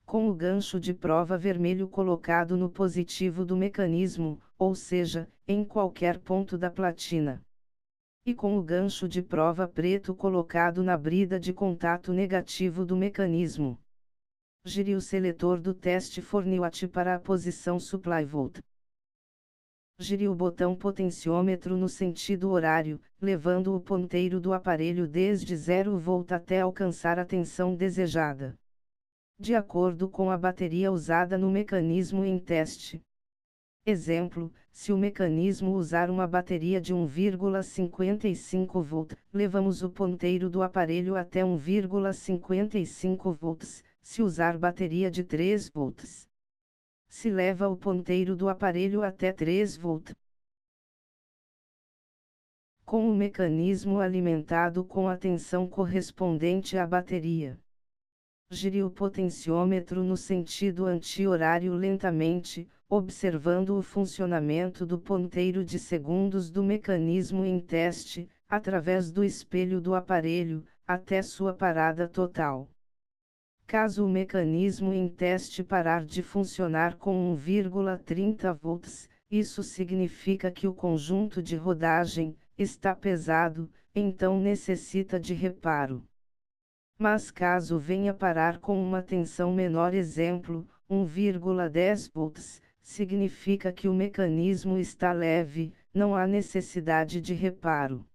Com o gancho de prova vermelho colocado no positivo do mecanismo, ou seja, em qualquer ponto da platina. E com o gancho de prova preto colocado na brida de contato negativo do mecanismo. Gire o seletor do teste ForniWatt para a posição Supply Volt. Gire o botão potenciômetro no sentido horário, levando o ponteiro do aparelho desde 0 V até alcançar a tensão desejada. De acordo com a bateria usada no mecanismo em teste. Exemplo, se o mecanismo usar uma bateria de 1,55 V, levamos o ponteiro do aparelho até 1,55 V, se usar bateria de 3 V. Se leva o ponteiro do aparelho até 3 V. Com o mecanismo alimentado com a tensão correspondente à bateria. Gire o potenciômetro no sentido anti-horário lentamente, observando o funcionamento do ponteiro de segundos do mecanismo em teste, através do espelho do aparelho, até sua parada total. Caso o mecanismo em teste parar de funcionar com 1,30 V, isso significa que o conjunto de rodagem está pesado, então necessita de reparo. Mas caso venha parar com uma tensão menor, exemplo, 1,10 V, significa que o mecanismo está leve, não há necessidade de reparo.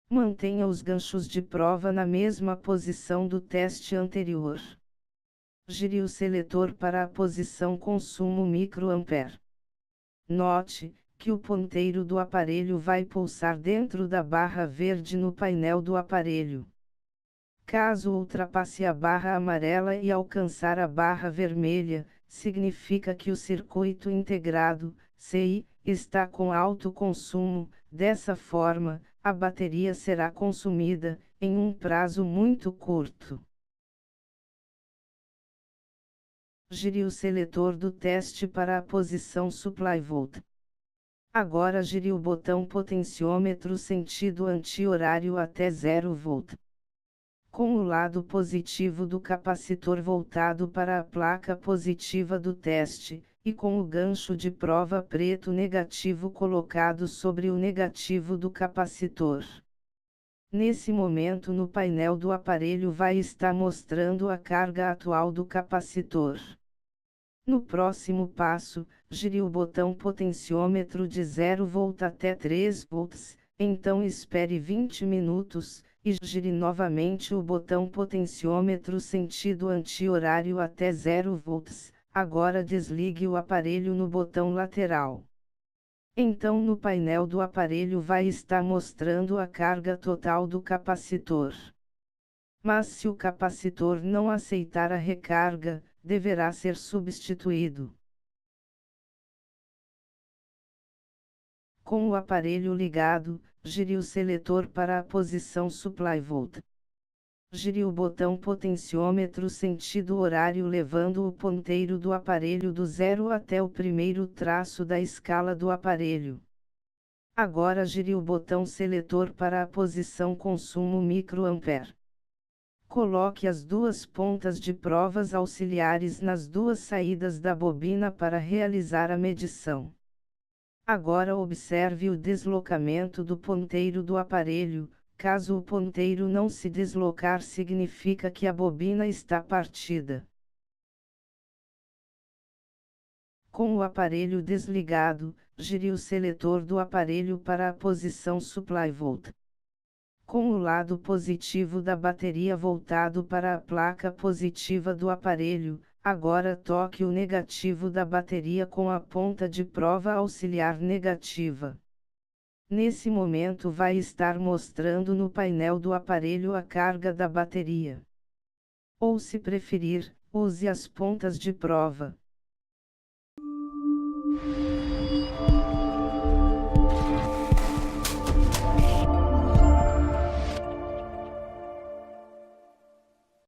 Mantenha os ganchos de prova na mesma posição do teste anterior. Gire o seletor para a posição consumo microampere. Note que o ponteiro do aparelho vai pulsar dentro da barra verde no painel do aparelho. Caso ultrapasse a barra amarela e alcançar a barra vermelha, significa que o circuito integrado, CI, está com alto consumo. Dessa forma, a bateria será consumida, em um prazo muito curto. Gire o seletor do teste para a posição Supply Volt. Agora gire o botão potenciômetro sentido anti-horário até 0 V. Com o lado positivo do capacitor voltado para a placa positiva do teste, e com o gancho de prova preto negativo colocado sobre o negativo do capacitor. Nesse momento no painel do aparelho vai estar mostrando a carga atual do capacitor. No próximo passo, gire o botão potenciômetro de 0 V até 3 V, então espere 20 minutos, e gire novamente o botão potenciômetro sentido anti-horário até 0 V, agora desligue o aparelho no botão lateral. Então no painel do aparelho vai estar mostrando a carga total do capacitor. Mas se o capacitor não aceitar a recarga, deverá ser substituído. Com o aparelho ligado, gire o seletor para a posição Supply Volt. Gire o botão potenciômetro sentido horário levando o ponteiro do aparelho do 0 até o primeiro traço da escala do aparelho. Agora gire o botão seletor para a posição consumo microampere. Coloque as duas pontas de provas auxiliares nas duas saídas da bobina para realizar a medição. Agora observe o deslocamento do ponteiro do aparelho. Caso o ponteiro não se deslocar, significa que a bobina está partida. Com o aparelho desligado, gire o seletor do aparelho para a posição Supply Volt. Com o lado positivo da bateria voltado para a placa positiva do aparelho, agora toque o negativo da bateria com a ponta de prova auxiliar negativa. Nesse momento vai estar mostrando no painel do aparelho a carga da bateria. Ou se preferir, use as pontas de prova.